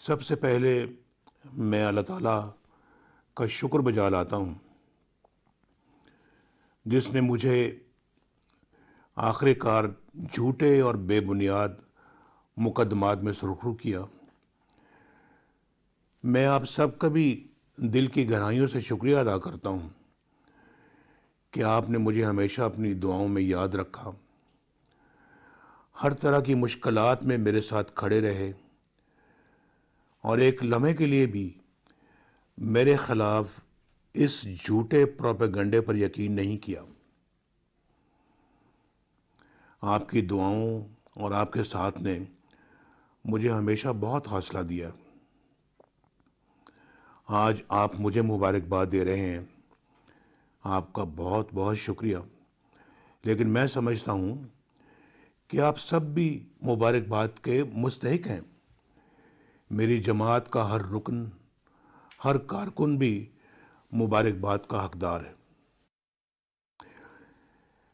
سب سے پہلے میں اللہ تعالیٰ کا شکر بجا لاتا ہوں جس نے مجھے آخر کار جھوٹے اور بے بنیاد مقدمات میں سرخرو کیا۔ میں آپ سب کا بھی دل کی گہرائیوں سے شکریہ ادا کرتا ہوں کہ آپ نے مجھے ہمیشہ اپنی دعاؤں میں یاد رکھا، ہر طرح کی مشکلات میں میرے ساتھ کھڑے رہے اور ایک لمحے کے لیے بھی میرے خلاف اس جھوٹے پروپیگنڈے پر یقین نہیں کیا۔ آپ کی دعاؤں اور آپ کے ساتھ نے مجھے ہمیشہ بہت حوصلہ دیا۔ آج آپ مجھے مبارکباد دے رہے ہیں، آپ کا بہت بہت شکریہ، لیکن میں سمجھتا ہوں کہ آپ سب بھی مبارکباد کے مستحق ہیں۔ میری جماعت کا ہر رکن، ہر کارکن بھی مبارکباد کا حقدار ہے۔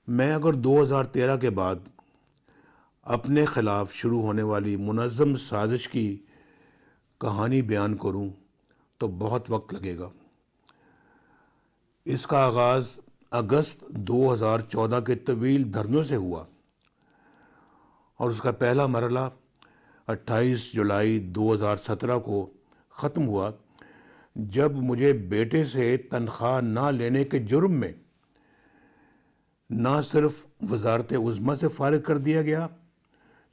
میں اگر 2013 کے بعد اپنے خلاف شروع ہونے والی منظم سازش کی کہانی بیان کروں تو بہت وقت لگے گا۔ اس کا آغاز اگست 2014 کے طویل دھرنوں سے ہوا اور اس کا پہلا مرحلہ 28 جولائی 2017 کو ختم ہوا، جب مجھے بیٹے سے تنخواہ نہ لینے کے جرم میں نہ صرف وزارت عظمیٰ سے فارغ کر دیا گیا،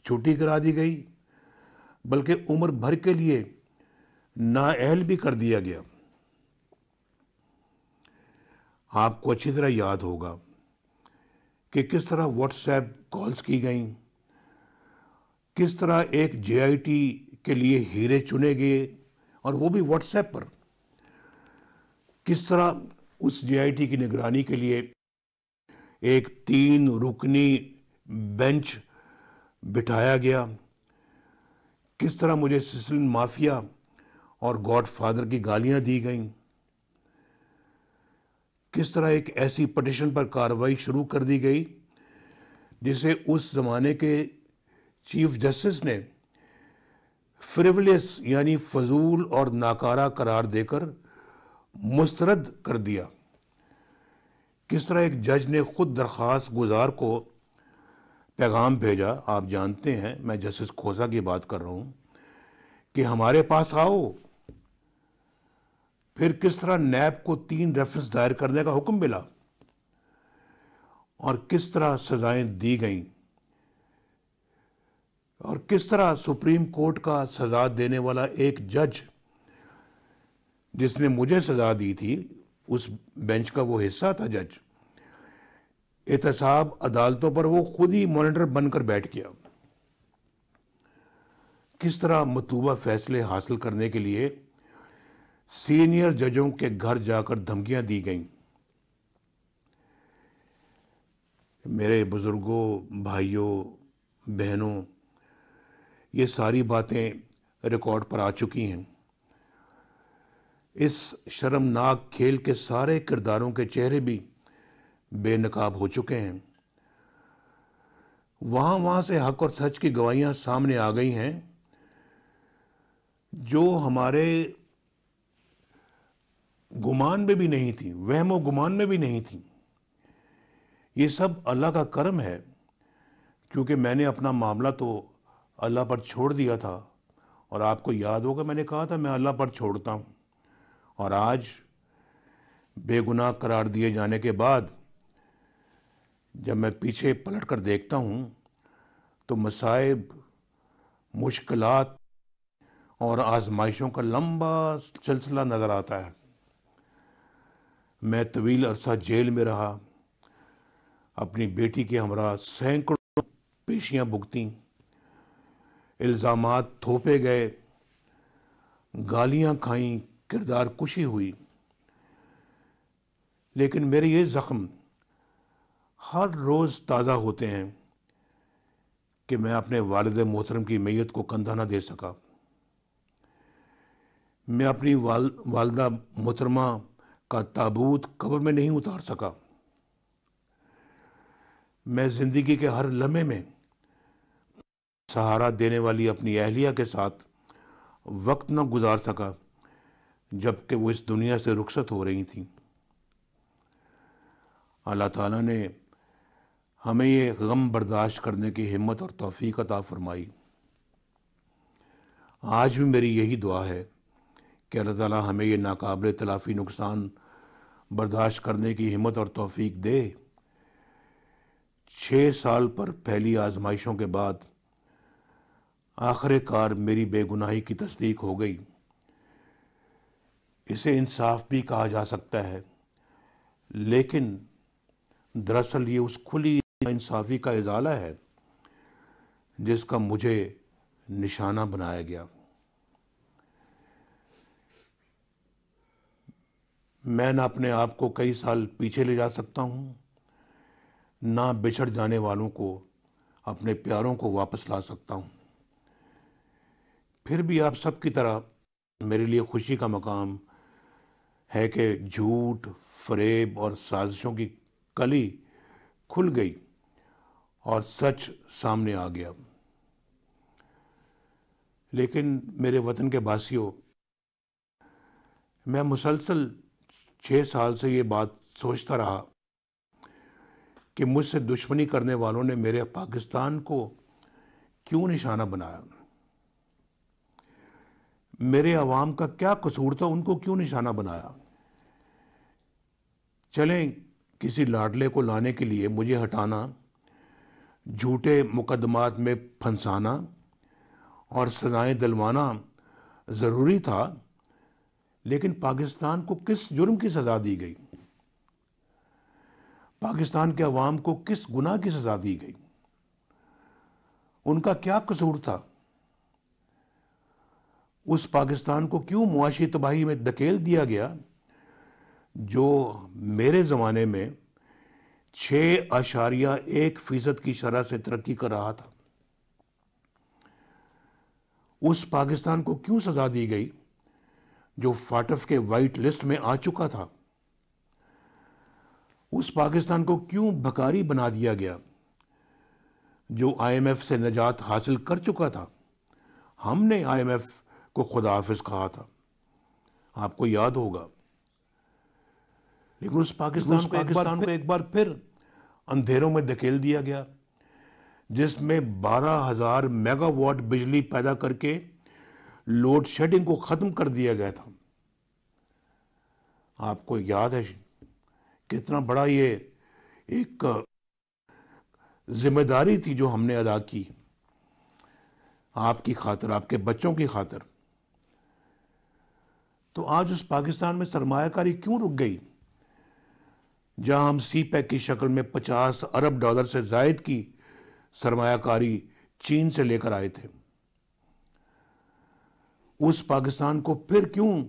چھٹی کرا دی گئی، بلکہ عمر بھر کے لیے نااہل بھی کر دیا گیا۔ آپ کو اچھی طرح یاد ہوگا کہ کس طرح واٹس ایپ کالز کی گئیں، کس طرح ایک جے آئی ٹی کے لیے ہیرے چنے گئے اور وہ بھی واٹس ایپ پر، کس طرح اس جے آئی ٹی کی نگرانی کے لیے ایک 3 رکنی بینچ بٹھایا گیا، کس طرح مجھے سسلن مافیا اور گاڈ فادر کی گالیاں دی گئیں، کس طرح ایک ایسی پٹیشن پر کارروائی شروع کر دی گئی جسے اس زمانے کے چیف جسٹس نے فریولس یعنی فضول اور ناکارہ قرار دے کر مسترد کر دیا، کس طرح ایک جج نے خود درخواست گزار کو پیغام بھیجا، آپ جانتے ہیں میں جسٹس کھوسہ کی بات کر رہا ہوں، کہ ہمارے پاس آؤ۔ پھر کس طرح نیب کو 3 ریفرنس دائر کرنے کا حکم ملا اور کس طرح سزائیں دی گئیں، اور کس طرح سپریم کورٹ کا سزا دینے والا ایک جج جس نے مجھے سزا دی تھی، اس بینچ کا وہ حصہ تھا جج، احتساب عدالتوں پر وہ خود ہی مانیٹر بن کر بیٹھ گیا۔ کس طرح مطلوبہ فیصلے حاصل کرنے کے لیے سینئر ججوں کے گھر جا کر دھمکیاں دی گئیں۔ میرے بزرگوں، بھائیوں، بہنوں، یہ ساری باتیں ریکارڈ پر آ چکی ہیں۔ اس شرمناک کھیل کے سارے کرداروں کے چہرے بھی بے نقاب ہو چکے ہیں۔ وہاں سے حق اور سچ کی گواہیاں سامنے آ گئی ہیں جو ہمارے گمان میں بھی نہیں تھی، وہم و گمان میں بھی نہیں تھی۔ یہ سب اللہ کا کرم ہے، کیونکہ میں نے اپنا معاملہ تو اللہ پر چھوڑ دیا تھا، اور آپ کو یاد ہوگا میں نے کہا تھا میں اللہ پر چھوڑتا ہوں، اور آج بے گناہ قرار دیے جانے کے بعد جب میں پیچھے پلٹ کر دیکھتا ہوں تو مصائب، مشکلات اور آزمائشوں کا لمبا سلسلہ نظر آتا ہے۔ میں طویل عرصہ جیل میں رہا، اپنی بیٹی کے ہمراہ سینکڑوں پیشیاں بھگتیں، الزامات تھوپے گئے، گالیاں کھائیں، کردار کشی ہوئی، لیکن میرے یہ زخم ہر روز تازہ ہوتے ہیں کہ میں اپنے والد محترم کی میت کو کندھا نہ دے سکا، میں اپنی والدہ محترمہ کا تابوت قبر میں نہیں اتار سکا، میں زندگی کے ہر لمحے میں سہارا دینے والی اپنی اہلیہ کے ساتھ وقت نہ گزار سکا جب کہ وہ اس دنیا سے رخصت ہو رہی تھیں۔ اللہ تعالیٰ نے ہمیں یہ غم برداشت کرنے کی ہمت اور توفیق عطا فرمائی۔ آج بھی میری یہی دعا ہے کہ اللہ تعالیٰ ہمیں یہ ناقابل تلافی نقصان برداشت کرنے کی ہمت اور توفیق دے۔ 6 سال پر پہلی آزمائشوں کے بعد آخر کار میری بے گناہی کی تصدیق ہو گئی۔ اسے انصاف بھی کہا جا سکتا ہے، لیکن دراصل یہ اس کھلی انصافی کا ازالہ ہے جس کا مجھے نشانہ بنایا گیا۔ میں نہ اپنے آپ کو کئی سال پیچھے لے جا سکتا ہوں، نہ بچھڑ جانے والوں کو اپنے پیاروں کو واپس لا سکتا ہوں۔ پھر بھی آپ سب کی طرح میرے لیے خوشی کا مقام ہے کہ جھوٹ، فریب اور سازشوں کی کلی کھل گئی اور سچ سامنے آ گیا۔ لیکن میرے وطن کے باسیوں، میں مسلسل 6 سال سے یہ بات سوچتا رہا کہ مجھ سے دشمنی کرنے والوں نے میرے پاکستان کو کیوں نشانہ بنایا؟ میرے عوام کا کیا قصور تھا، ان کو کیوں نشانہ بنایا؟ چلیں کسی لاڈلے کو لانے کے لیے مجھے ہٹانا، جھوٹے مقدمات میں پھنسانا اور سزائیں دلوانا ضروری تھا، لیکن پاکستان کو کس جرم کی سزا دی گئی؟ پاکستان کے عوام کو کس گناہ کی سزا دی گئی؟ ان کا کیا قصور تھا؟ اس پاکستان کو کیوں معاشی تباہی میں دھکیل دیا گیا جو میرے زمانے میں 6.1% کی شرح سے ترقی کر رہا تھا؟ اس پاکستان کو کیوں سزا دی گئی جو فاٹف کے وائٹ لسٹ میں آ چکا تھا؟ اس پاکستان کو کیوں بھکاری بنا دیا گیا جو IMF سے نجات حاصل کر چکا تھا؟ ہم نے IMF کو خدا حافظ کہا تھا، آپ کو یاد ہوگا۔ لیکن اس پاکستان کو ایک بار پھر اندھیروں میں دھکیل دیا گیا، جس میں 12,000 میگا واٹ بجلی پیدا کر کے لوڈ شیڈنگ کو ختم کر دیا گیا تھا۔ آپ کو یاد ہے کتنا بڑا یہ ایک ذمہ داری تھی جو ہم نے ادا کی آپ کی خاطر، آپ کے بچوں کی خاطر۔ تو آج اس پاکستان میں سرمایہ کاری کیوں رک گئی جہاں ہم سی پیک کی شکل میں $50 ارب سے زائد کی سرمایہ کاری چین سے لے کر آئے تھے؟ اس پاکستان کو پھر کیوں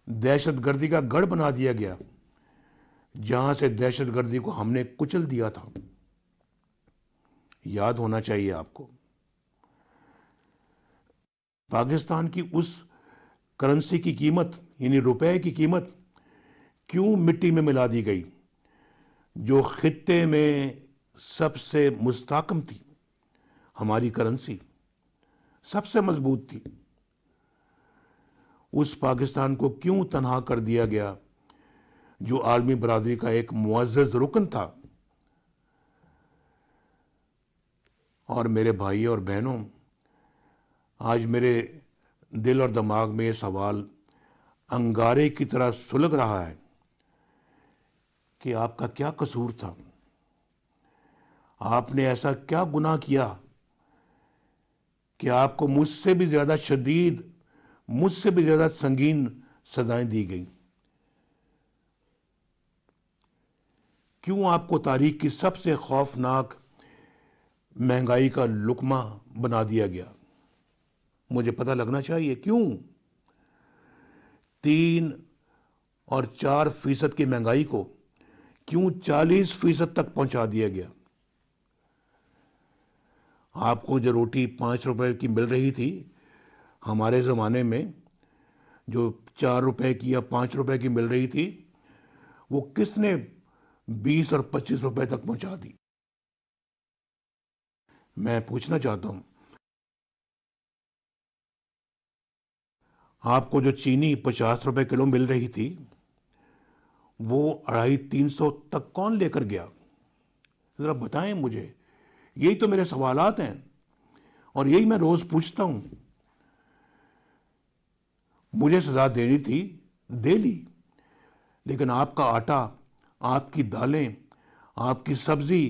دہشت گردی کا گڑھ بنا دیا گیا جہاں سے دہشت گردی کو ہم نے کچل دیا تھا؟ یاد ہونا چاہیے آپ کو۔ پاکستان کی اس کرنسی کی قیمت یعنی روپے کی قیمت کیوں مٹی میں ملا دی گئی جو خطے میں سب سے مستحکم تھی؟ ہماری کرنسی سب سے مضبوط تھی۔ اس پاکستان کو کیوں تنہا کر دیا گیا جو عالمی برادری کا ایک معزز رکن تھا؟ اور میرے بھائی اور بہنوں، آج میرے دل اور دماغ میں یہ سوال انگارے کی طرح سلگ رہا ہے کہ آپ کا کیا قصور تھا؟ آپ نے ایسا کیا گناہ کیا کہ آپ کو مجھ سے بھی زیادہ شدید، مجھ سے بھی زیادہ سنگین سزائیں دی گئیں؟ کیوں آپ کو تاریخ کی سب سے خوفناک مہنگائی کا لقمہ بنا دیا گیا؟ مجھے پتہ لگنا چاہیے کیوں 3 اور 4% کی مہنگائی کو کیوں 40% تک پہنچا دیا گیا؟ آپ کو جو روٹی 5 روپے کی مل رہی تھی ہمارے زمانے میں، جو 4 روپے کی یا 5 روپے کی مل رہی تھی، وہ کس نے 20 اور 25 روپے تک پہنچا دی؟ میں پوچھنا چاہتا ہوں آپ کو جو چینی 50 روپے کلو مل رہی تھی وہ 250-300 تک کون لے کر گیا؟ ذرا بتائیں مجھے. یہی تو میرے سوالات ہیں اور یہی میں روز پوچھتا ہوں. مجھے سزا دینی تھی، دے لی، لیکن آپ کا آٹا، آپ کی دالیں، آپ کی سبزی،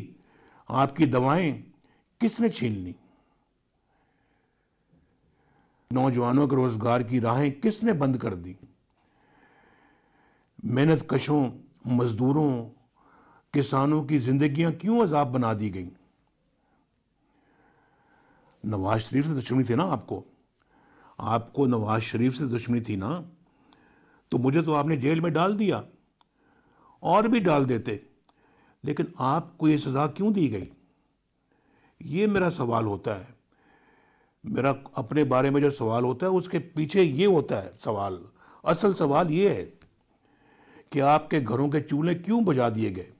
آپ کی دوائیں کس نے چھین لی؟ نوجوانوں کے روزگار کی راہیں کس نے بند کر دی؟ محنت کشوں، مزدوروں، کسانوں کی زندگیاں کیوں عذاب بنا دی گئیں؟ نواز شریف سے دشمنی تھی نا آپ کو نواز شریف سے دشمنی تھی نا، تو مجھے تو آپ نے جیل میں ڈال دیا، اور بھی ڈال دیتے، لیکن آپ کو یہ سزا کیوں دی گئی؟ یہ میرا سوال ہوتا ہے. میرا اپنے بارے میں جو سوال ہوتا ہے اس کے پیچھے یہ ہوتا ہے سوال. اصل سوال یہ ہے کہ آپ کے گھروں کے چولہے کیوں بجھا دیے گئے؟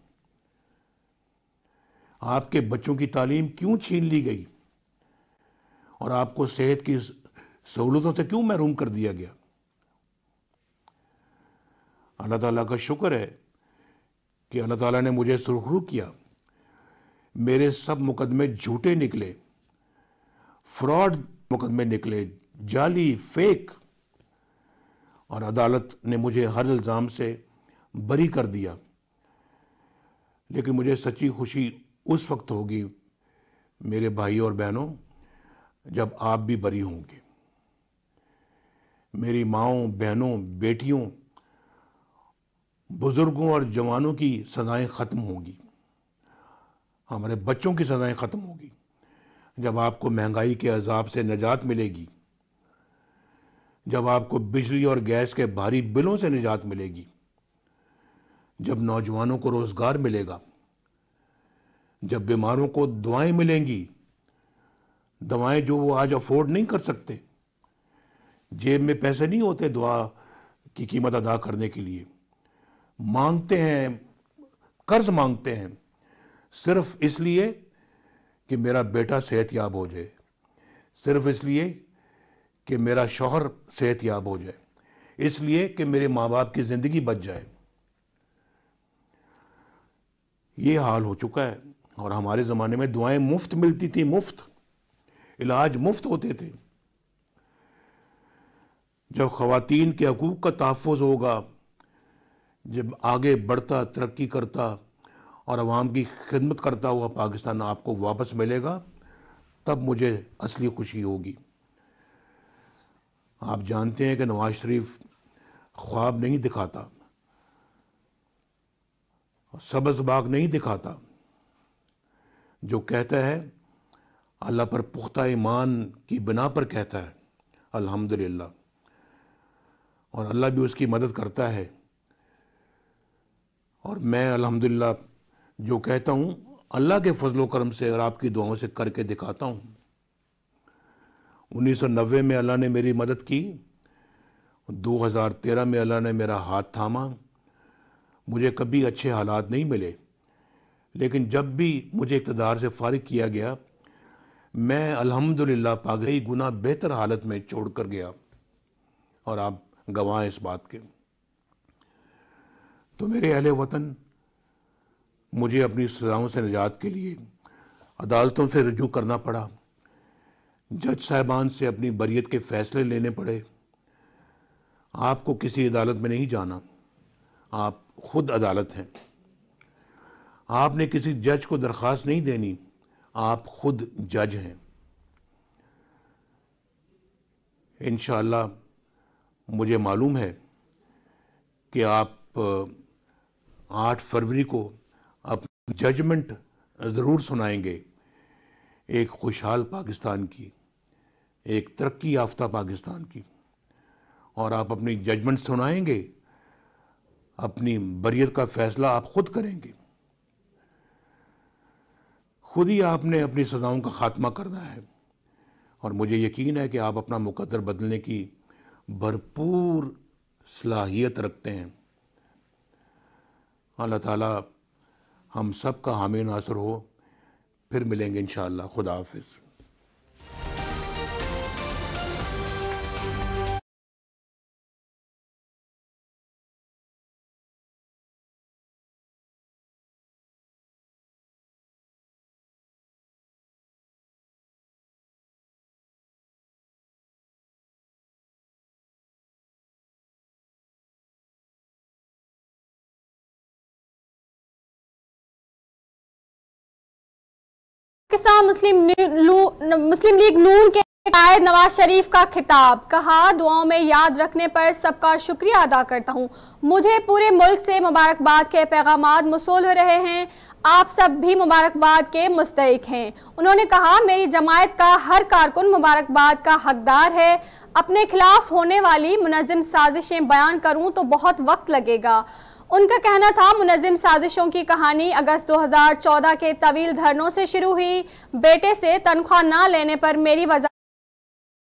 آپ کے بچوں کی تعلیم کیوں چھین لی گئی؟ اور آپ کو صحت کی سہولتوں سے کیوں محروم کر دیا گیا؟ اللہ تعالیٰ کا شکر ہے کہ اللہ تعالیٰ نے مجھے سرخرو کیا. میرے سب مقدمے جھوٹے نکلے، فراڈ مقدمے نکلے، جعلی، فیک، اور عدالت نے مجھے ہر الزام سے بری کر دیا. لیکن مجھے سچی خوشی اس وقت ہوگی میرے بھائی اور بہنوں جب آپ بھی بری ہوں گے. میری ماؤں، بہنوں، بیٹیوں، بزرگوں اور جوانوں کی سزائیں ختم ہوں گی، ہمارے بچوں کی سزائیں ختم ہوں گی. جب آپ کو مہنگائی کے عذاب سے نجات ملے گی، جب آپ کو بجلی اور گیس کے بھاری بلوں سے نجات ملے گی، جب نوجوانوں کو روزگار ملے گا، جب بیماروں کو دعائیں ملیں گی، دوائیں جو وہ آج افورڈ نہیں کر سکتے، جیب میں پیسے نہیں ہوتے دعا کی قیمت ادا کرنے کے لیے، مانگتے ہیں، قرض مانگتے ہیں، صرف اس لیے کہ میرا بیٹا صحت یاب ہو جائے، صرف اس لیے کہ میرا شوہر صحت یاب ہو جائے، اس لیے کہ میرے ماں باپ کی زندگی بچ جائے. یہ حال ہو چکا ہے. اور ہمارے زمانے میں دعائیں مفت ملتی تھی، مفت علاج مفت ہوتے تھے. جب خواتین کے حقوق کا تحفظ ہوگا، جب آگے بڑھتا، ترقی کرتا اور عوام کی خدمت کرتا ہوا پاکستان آپ کو واپس ملے گا، تب مجھے اصلی خوشی ہوگی. آپ جانتے ہیں کہ نواز شریف خواب نہیں دکھاتا، سبز باغ نہیں دکھاتا. جو کہتا ہے اللہ پر پختہ ایمان کی بنا پر کہتا ہے الحمدللہ، اور اللہ بھی اس کی مدد کرتا ہے. اور میں الحمدللہ جو کہتا ہوں اللہ کے فضل و کرم سے اور آپ کی دعاؤں سے کر کے دکھاتا ہوں. 1990 میں اللہ نے میری مدد کی، 2013 میں اللہ نے میرا ہاتھ تھاما. مجھے کبھی اچھے حالات نہیں ملے، لیکن جب بھی مجھے اقتدار سے فارغ کیا گیا میں الحمدللہ پاگئی گنا بہتر حالت میں چھوڑ کر گیا، اور آپ گواہ ہیں اس بات کے. تو میرے اہل وطن، مجھے اپنی سزاؤں سے نجات کے لیے عدالتوں سے رجوع کرنا پڑا، جج صاحبان سے اپنی بریت کے فیصلے لینے پڑے. آپ کو کسی عدالت میں نہیں جانا، آپ خود عدالت ہیں. آپ نے کسی جج کو درخواست نہیں دینی، آپ خود جج ہیں. انشاءاللہ مجھے معلوم ہے کہ آپ 8 فروری کو اپنی ججمنٹ ضرور سنائیں گے، ایک خوشحال پاکستان کی، ایک ترقی یافتہ پاکستان کی. اور آپ اپنی ججمنٹ سنائیں گے، اپنی بریت کا فیصلہ آپ خود کریں گے. خود ہی آپ نے اپنی سزاؤں کا خاتمہ کرنا ہے، اور مجھے یقین ہے کہ آپ اپنا مقدر بدلنے کی بھرپور صلاحیت رکھتے ہیں. اللہ تعالیٰ ہم سب کا حامی ناصر ہو. پھر ملیں گے انشاءاللہ. خدا حافظ. پاکستان مسلم لیگ نون کے قائد نواز شریف کا خطاب، کہا دعاؤں میں یاد رکھنے پر سب کا شکریہ ادا کرتا ہوں، مجھے پورے ملک سے مبارکباد کے پیغامات موصول ہو رہے ہیں، آپ سب بھی مبارکباد کے مستحق ہیں۔ انہوں نے کہا میری جماعت کا ہر کارکن مبارکباد کا حقدار ہے، اپنے خلاف ہونے والی منظم سازشیں بیان کروں تو بہت وقت لگے گا۔ ان کا کہنا تھا منظم سازشوں کی کہانی اگست 2014 کے طویل دھرنوں سے شروع ہوئی، بیٹے سے تنخواہ نہ لینے پر میری وزارت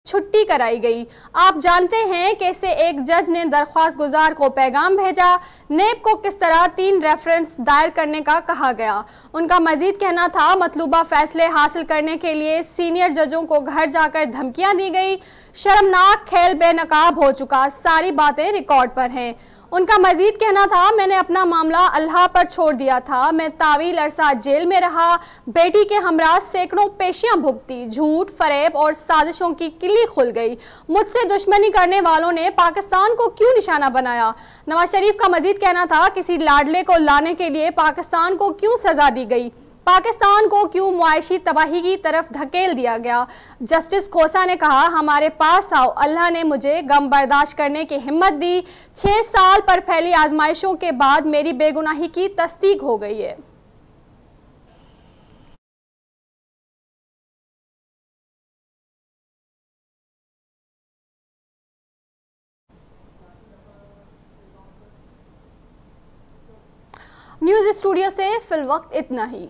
چھٹی کرائی گئی۔ آپ جانتے ہیں کہ اسے ایک جج نے درخواست گزار کو پیغام بھیجا، نیب کو کس طرح 3 ریفرنس دائر کرنے کا کہا گیا۔ ان کا مزید کہنا تھا مطلوبہ فیصلے حاصل کرنے کے لیے سینئر ججوں کو گھر جا کر دھمکیاں دی گئی، شرمناک کھیل بے نقاب ہو چکا، ساری باتیں ریکارڈ پر ہیں۔ ان کا مزید کہنا تھا میں نے اپنا معاملہ اللہ پر چھوڑ دیا تھا، میں طویل عرصہ جیل میں رہا، بیٹی کے ہمراہ سینکڑوں پیشیاں بھگتی، جھوٹ، فریب اور سازشوں کی کلی کھل گئی۔ مجھ سے دشمنی کرنے والوں نے پاکستان کو کیوں نشانہ بنایا؟ نواز شریف کا مزید کہنا تھا کسی لاڈلے کو لانے کے لیے پاکستان کو کیوں سزا دی گئی؟ پاکستان کو کیوں معاشی تباہی کی طرف دھکیل دیا گیا؟ جسٹس کھوسا نے کہا ہمارے پاس آؤ، اللہ نے مجھے غم برداشت کرنے کی ہمت دی، 6 سال پر پھیلی آزمائشوں کے بعد میری بے گناہی کی تصدیق ہو گئی ہے۔ نیوز اسٹوڈیو سے فی الوقت اتنا ہی۔